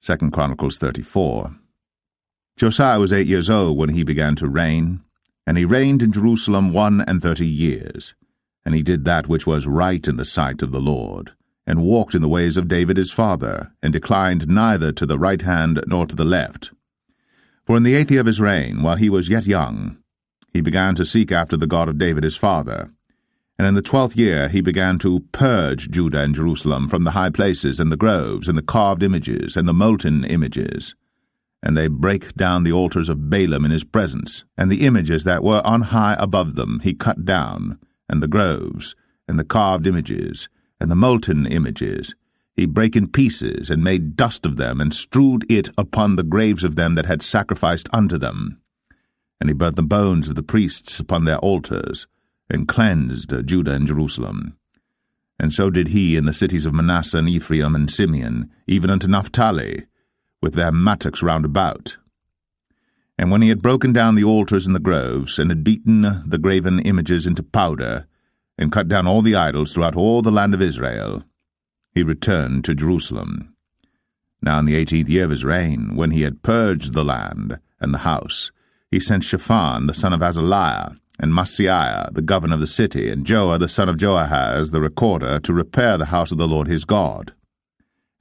2 Chronicles 34. Josiah was 8 years old when he began to reign, and he reigned in Jerusalem 31 years. And he did that which was right in the sight of the Lord, and walked in the ways of David his father, and declined neither to the right hand nor to the left. For in the 8th year of his reign, while he was yet young, he began to seek after the God of David his father. And in the 12th year he began to purge Judah and Jerusalem from the high places, and the groves, and the carved images, and the molten images. And they brake down the altars of Balaam in his presence, and the images that were on high above them he cut down, and the groves, and the carved images, and the molten images. He brake in pieces, and made dust of them, and strewed it upon the graves of them that had sacrificed unto them. And he burnt the bones of the priests upon their altars, and cleansed Judah and Jerusalem. And so did he in the cities of Manasseh and Ephraim and Simeon, even unto Naphtali, with their mattocks round about. And when he had broken down the altars and the groves, and had beaten the graven images into powder, and cut down all the idols throughout all the land of Israel, he returned to Jerusalem. Now in the 18th year of his reign, when he had purged the land and the house, he sent Shaphan the son of Azaliah, and Maaseiah the governor of the city, and Joah the son of Joahaz the recorder, to repair the house of the Lord his God.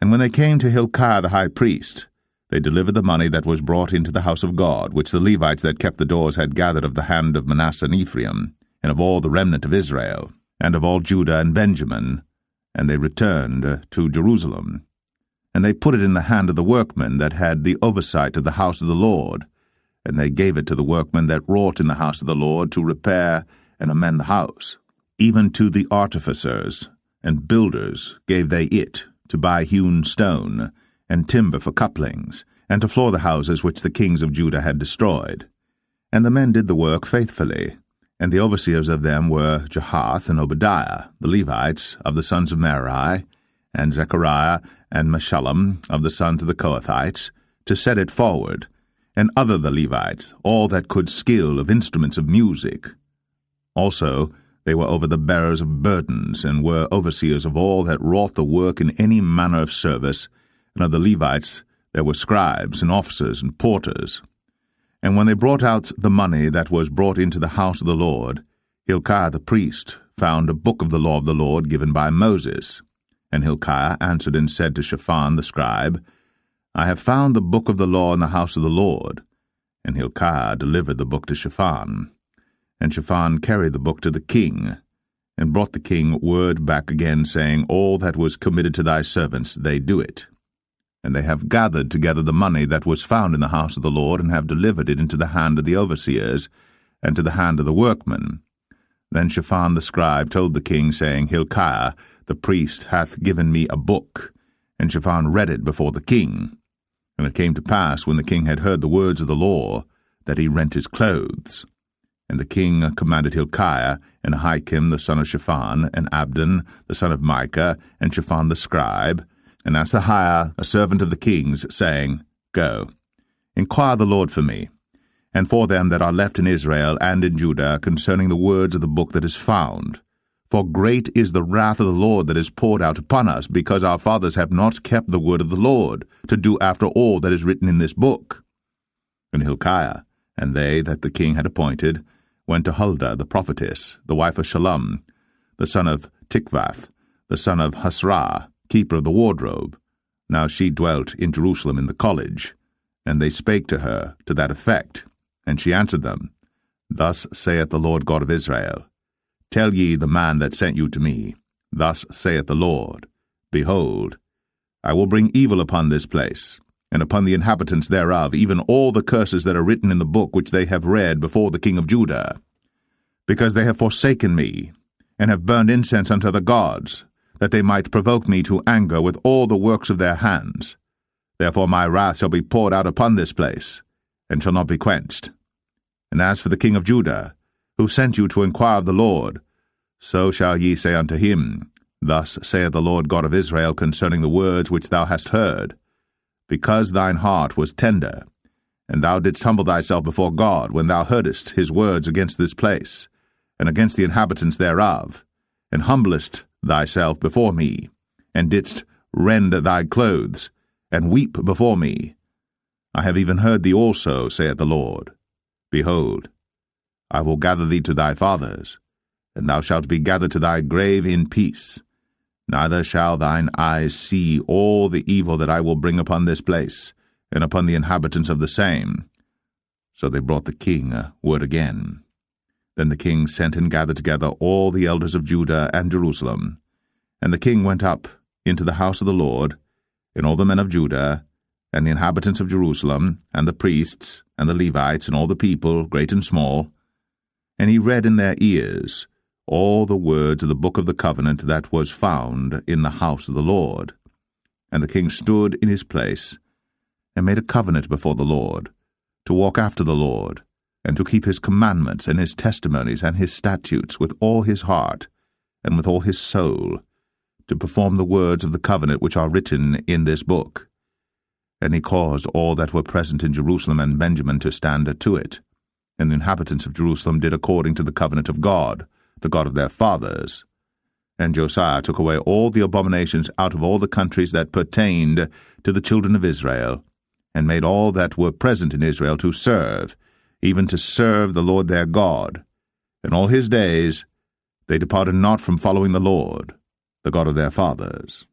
And when they came to Hilkiah the high priest, they delivered the money that was brought into the house of God, which the Levites that kept the doors had gathered of the hand of Manasseh and Ephraim, and of all the remnant of Israel, and of all Judah and Benjamin, and they returned to Jerusalem. And they put it in the hand of the workmen that had the oversight of the house of the Lord, and they gave it to the workmen that wrought in the house of the Lord to repair and amend the house. Even to the artificers and builders gave they it, to buy hewn stone, and timber for couplings, and to floor the houses which the kings of Judah had destroyed. And the men did the work faithfully, and the overseers of them were Jahath and Obadiah, the Levites, of the sons of Merari, and Zechariah and Meshullam, of the sons of the Kohathites, to set it forward, and other the Levites, all that could skill of instruments of music. Also they were over the bearers of burdens, and were overseers of all that wrought the work in any manner of service, and of the Levites there were scribes, and officers, and porters. And when they brought out the money that was brought into the house of the Lord, Hilkiah the priest found a book of the law of the Lord given by Moses. And Hilkiah answered and said to Shaphan the scribe, I have found the book of the law in the house of the Lord. And Hilkiah delivered the book to Shaphan. And Shaphan carried the book to the king, and brought the king word back again, saying, All that was committed to thy servants, they do it. And they have gathered together the money that was found in the house of the Lord, and have delivered it into the hand of the overseers, and to the hand of the workmen. Then Shaphan the scribe told the king, saying, Hilkiah the priest hath given me a book. And Shaphan read it before the king. And it came to pass, when the king had heard the words of the law, that he rent his clothes. And the king commanded Hilkiah, and Ahikam the son of Shaphan, and Abdon the son of Micah, and Shaphan the scribe, and Asahiah a servant of the king's, saying, Go, inquire the Lord for me, and for them that are left in Israel and in Judah, concerning the words of the book that is found. For great is the wrath of the Lord that is poured out upon us, because our fathers have not kept the word of the Lord, to do after all that is written in this book. And Hilkiah, and they that the king had appointed, went to Huldah the prophetess, the wife of Shallum, the son of Tikvath, the son of Hasrah, keeper of the wardrobe. Now she dwelt in Jerusalem in the college. And they spake to her to that effect. And she answered them, Thus saith the Lord God of Israel, Tell ye the man that sent you to me, Thus saith the Lord, Behold, I will bring evil upon this place, and upon the inhabitants thereof, even all the curses that are written in the book which they have read before the king of Judah, because they have forsaken me, and have burned incense unto the gods, that they might provoke me to anger with all the works of their hands. Therefore my wrath shall be poured out upon this place, and shall not be quenched. And as for the king of Judah, who sent you to inquire of the Lord, so shall ye say unto him, Thus saith the Lord God of Israel concerning the words which thou hast heard, because thine heart was tender, and thou didst humble thyself before God when thou heardest his words against this place, and against the inhabitants thereof, and humblest thyself before me, and didst rend thy clothes, and weep before me. I have even heard thee also, saith the Lord. Behold, I will gather thee to thy fathers, and thou shalt be gathered to thy grave in peace. Neither shall thine eyes see all the evil that I will bring upon this place, and upon the inhabitants of the same. So they brought the king word again. Then the king sent and gathered together all the elders of Judah and Jerusalem. And the king went up into the house of the Lord, and all the men of Judah, and the inhabitants of Jerusalem, and the priests, and the Levites, and all the people, great and small. And he read in their ears all the words of the book of the covenant that was found in the house of the Lord. And the king stood in his place, and made a covenant before the Lord, to walk after the Lord, and to keep his commandments and his testimonies and his statutes with all his heart, and with all his soul, to perform the words of the covenant which are written in this book. And he caused all that were present in Jerusalem and Benjamin to stand to it. And the inhabitants of Jerusalem did according to the covenant of God, the God of their fathers. And Josiah took away all the abominations out of all the countries that pertained to the children of Israel, and made all that were present in Israel to serve, even to serve the Lord their God. In all his days they departed not from following the Lord, the God of their fathers.